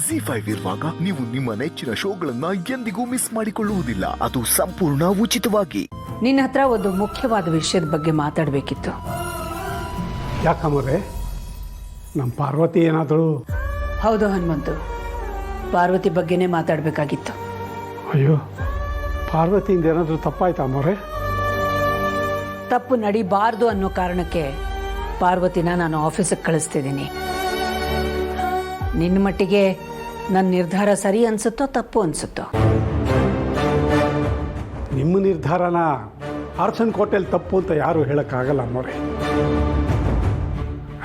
ZEE5 ಇರುವಾಗ ನೀವು ನಿಮ್ಮ ನೆಚ್ಚಿನ ಶೋಗಳನ್ನ ಎಂದಿಗೂ ಮಿಸ್ ಮಾಡಿಕೊಳ್ಳುವುದಿಲ್ಲ. ಅದು ಸಂಪೂರ್ಣ ಉಚಿತವಾಗಿ. ನಿನ್ನ ಹತ್ರ ಒಂದು ಮುಖ್ಯವಾದ ವಿಷಯದ ಬಗ್ಗೆ ಮಾತಾಡಬೇಕಿತ್ತು. ಯಾಕಮ್ಮರೆ, ನಮ್ಮ ಪಾರ್ವತಿ ಏನಾದರೂ? ಹೌದು ಹನುಮಂತು, ಪಾರ್ವತಿ ಬಗ್ಗೆನೇ ಮಾತಾಡಬೇಕಾಗಿತ್ತು. ಅಯ್ಯೋ, ಪಾರ್ವತಿಯಿಂದ ಏನಾದರೂ ತಪ್ಪಾಯ್ತಾ ಅಮ್ಮರೆ? ತಪ್ಪು ನಡಿಬಾರ್ದು ಅನ್ನೋ ಕಾರಣಕ್ಕೆ ಪಾರ್ವತಿನ ನಾನು ಆಫೀಸಿಗೆ ಕಳಿಸ್ತಿದ್ದೀನಿ. ನಿನ್ನ ಮಟ್ಟಿಗೆ ನನ್ನ ನಿರ್ಧಾರ ಸರಿ ಅನ್ಸುತ್ತೋ ತಪ್ಪು ಅನ್ಸುತ್ತೋ? ನಿಮ್ಮ ನಿರ್ಧಾರನ ಆರ್ಸನ್ ಕೋಟೆಯಲ್ಲಿ ತಪ್ಪು ಅಂತ ಯಾರೂ ಹೇಳೋಕ್ಕಾಗಲ್ಲ ಅಮ್ಮರೆ.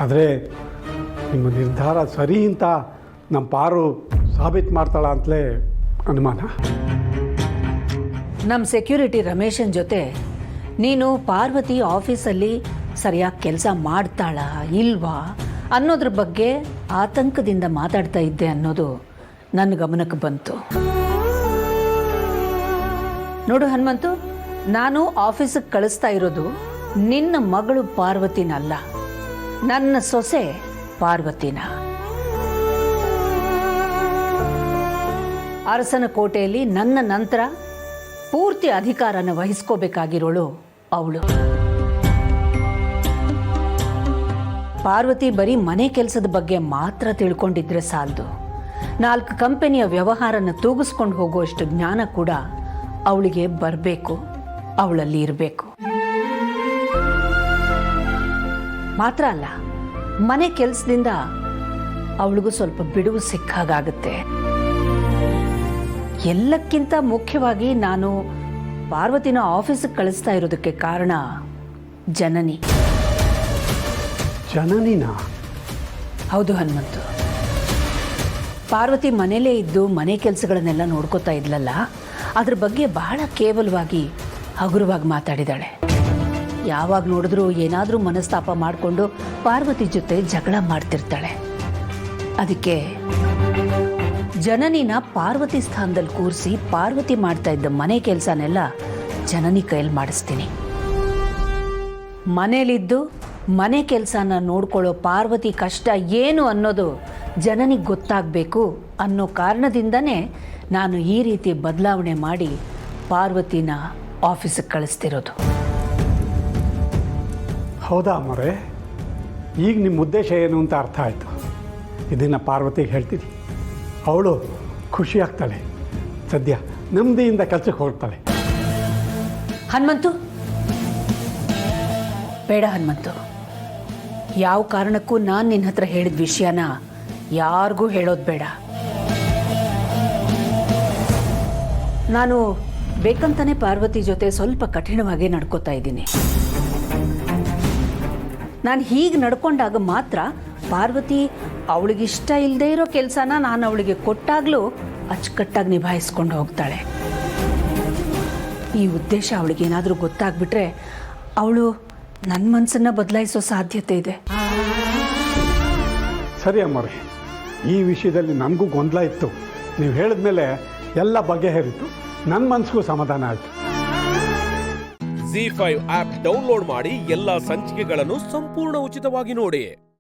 ಆದರೆ ನಿಮ್ಮ ನಿರ್ಧಾರ ಸರಿ ಅಂತ ನಮ್ಮ ಪಾರು ಸಾಬೀತು ಮಾಡ್ತಾಳ ಅಂತಲೇ ಅನುಮಾನ. ನಮ್ಮ ಸೆಕ್ಯೂರಿಟಿ ರಮೇಶನ್ ಜೊತೆ ನೀನು ಪಾರ್ವತಿ ಆಫೀಸಲ್ಲಿ ಸರಿಯಾಗಿ ಕೆಲಸ ಮಾಡ್ತಾಳಾ ಇಲ್ವಾ ಅನ್ನೋದ್ರ ಬಗ್ಗೆ ಆತಂಕದಿಂದ ಮಾತಾಡ್ತಾ ಇದ್ದೆ ಅನ್ನೋದು ನನ್ನ ಗಮನಕ್ಕೆ ಬಂತು. ನೋಡು ಹನುಮಂತು, ನಾನು ಆಫೀಸಿಗೆ ಕಳಿಸ್ತಾ ಇರೋದು ನಿನ್ನ ಮಗಳು ಪಾರ್ವತಿನಲ್ಲ, ನನ್ನ ಸೊಸೆ ಪಾರ್ವತಿನ. ಅರಸನ ಕೋಟೆಯಲ್ಲಿ ನನ್ನ ನಂತರ ಪೂರ್ತಿ ಅಧಿಕಾರನ ವಹಿಸ್ಕೋಬೇಕಾಗಿರೋಳು ಅವಳು. ಪಾರ್ವತಿ ಬರೀ ಮನೆ ಕೆಲಸದ ಬಗ್ಗೆ ಮಾತ್ರ ತಿಳ್ಕೊಂಡಿದ್ರೆ ಸಾಲದು, 4 ಕಂಪನಿಯ ವ್ಯವಹಾರನ ತೂಗಿಸ್ಕೊಂಡು ಹೋಗುವಷ್ಟು ಜ್ಞಾನ ಕೂಡ ಅವಳಿಗೆ ಬರಬೇಕು, ಅವಳಲ್ಲಿ ಇರಬೇಕು. ಮಾತ್ರ ಅಲ್ಲ, ಮನೆ ಕೆಲಸದಿಂದ ಅವಳಿಗೂ ಸ್ವಲ್ಪ ಬಿಡುವು ಸಿಕ್ಕಾಗುತ್ತೆ. ಎಲ್ಲಕ್ಕಿಂತ ಮುಖ್ಯವಾಗಿ ನಾನು ಪಾರ್ವತಿನ ಆಫೀಸಿಗೆ ಕಳಿಸ್ತಾ ಇರೋದಕ್ಕೆ ಕಾರಣ ಜನನಿ. ಜನನಿನ? ಹೌದು ಹನುಮಂತು, ಪಾರ್ವತಿ ಮನೇಲೇ ಇದ್ದು ಮನೆ ಕೆಲಸಗಳನ್ನೆಲ್ಲ ನೋಡ್ಕೋತಾ ಇದ್ಲಲ್ಲ, ಅದ್ರ ಬಗ್ಗೆ ಬಹಳ ಕೇವಲವಾಗಿ ಹಗುರವಾಗಿ ಮಾತಾಡಿದಾಳೆ. ಯಾವಾಗ ನೋಡಿದ್ರೂ ಏನಾದರೂ ಮನಸ್ತಾಪ ಮಾಡಿಕೊಂಡು ಪಾರ್ವತಿ ಜೊತೆ ಜಗಳ ಮಾಡ್ತಿರ್ತಾಳೆ. ಅದಕ್ಕೆ ಜನನಿನ ಪಾರ್ವತಿ ಸ್ಥಾನದಲ್ಲಿ ಕೂರಿಸಿ ಪಾರ್ವತಿ ಮಾಡ್ತಾ ಇದ್ದ ಮನೆ ಕೆಲಸನೆಲ್ಲ ಜನನಿ ಕೈಯಲ್ಲಿ ಮಾಡಿಸ್ತೀನಿ. ಮನೇಲಿದ್ದು ಮನೆ ಕೆಲಸನ ನೋಡ್ಕೊಳ್ಳೋ ಪಾರ್ವತಿ ಕಷ್ಟ ಏನು ಅನ್ನೋದು ಜನನಿಗೆ ಗೊತ್ತಾಗಬೇಕು ಅನ್ನೋ ಕಾರಣದಿಂದನೇ ನಾನು ಈ ರೀತಿ ಬದಲಾವಣೆ ಮಾಡಿ ಪಾರ್ವತಿನ ಆಫೀಸಿಗೆ ಕಳಿಸ್ತಿರೋದು. ಹೌದಾ ಅಮ್ಮರೆ? ಈಗ ನಿಮ್ಮ ಉದ್ದೇಶ ಏನು ಅಂತ ಅರ್ಥ ಆಯಿತು. ಇದನ್ನು ಪಾರ್ವತಿಗೆ ಹೇಳ್ತೀನಿ, ಅವಳು ಖುಷಿ ಆಗ್ತಾಳೆ, ಸದ್ಯ ನೆಮ್ಮದಿಯಿಂದ ಕೆಲಸಕ್ಕೆ ಹೋಗ್ತಾಳೆ. ಹನುಮಂತು, ಬೇಡ ಹನುಮಂತು, ಯಾವ ಕಾರಣಕ್ಕೂ ನಾನು ನಿನ್ನ ಹತ್ರ ಹೇಳಿದ ವಿಷಯನ ಯಾರಿಗೂ ಹೇಳೋದು ಬೇಡ. ನಾನು ಬೇಕಂತಾನೆ ಪಾರ್ವತಿ ಜೊತೆ ಸ್ವಲ್ಪ ಕಠಿಣವಾಗಿ ನಡ್ಕೋತಾ ಇದ್ದೀನಿ. ನಾನು ಹೀಗೆ ನಡ್ಕೊಂಡಾಗ ಮಾತ್ರ ಪಾರ್ವತಿ ಅವಳಿಗಿಷ್ಟ ಇಲ್ಲದೆ ಇರೋ ಕೆಲಸನ ನಾನು ಅವಳಿಗೆ ಕೊಟ್ಟಾಗಲೂ ಅಚ್ಚುಕಟ್ಟಾಗಿ ನಿಭಾಯಿಸ್ಕೊಂಡು ಹೋಗ್ತಾಳೆ. ಈ ಉದ್ದೇಶ ಅವಳಿಗೇನಾದರೂ ಗೊತ್ತಾಗ್ಬಿಟ್ರೆ ಅವಳು ನನ್ನ ಮನಸ್ಸನ್ನು ಬದಲಾಯಿಸೋ ಸಾಧ್ಯತೆ ಇದೆ. ಸರಿ ಅಮ್ಮರೆ, ಈ ವಿಷಯದಲ್ಲಿ ನಮಗೂ ಗೊಂದಲ ಇತ್ತು. ನೀವು ಹೇಳಿದ ಮೇಲೆ ಎಲ್ಲ ಬಗೆಹರಿತು, ನನ್ನ ಮನಸ್ಸಿಗೂ ಸಮಾಧಾನ ಆಯಿತು. ZEE5 ಆಪ್ ಡೌನ್ಲೋಡ್ ಮಾಡಿ ಎಲ್ಲಾ ಸಂಚಿಕೆಗಳನ್ನು ಸಂಪೂರ್ಣ ಉಚಿತವಾಗಿ ನೋಡಿ.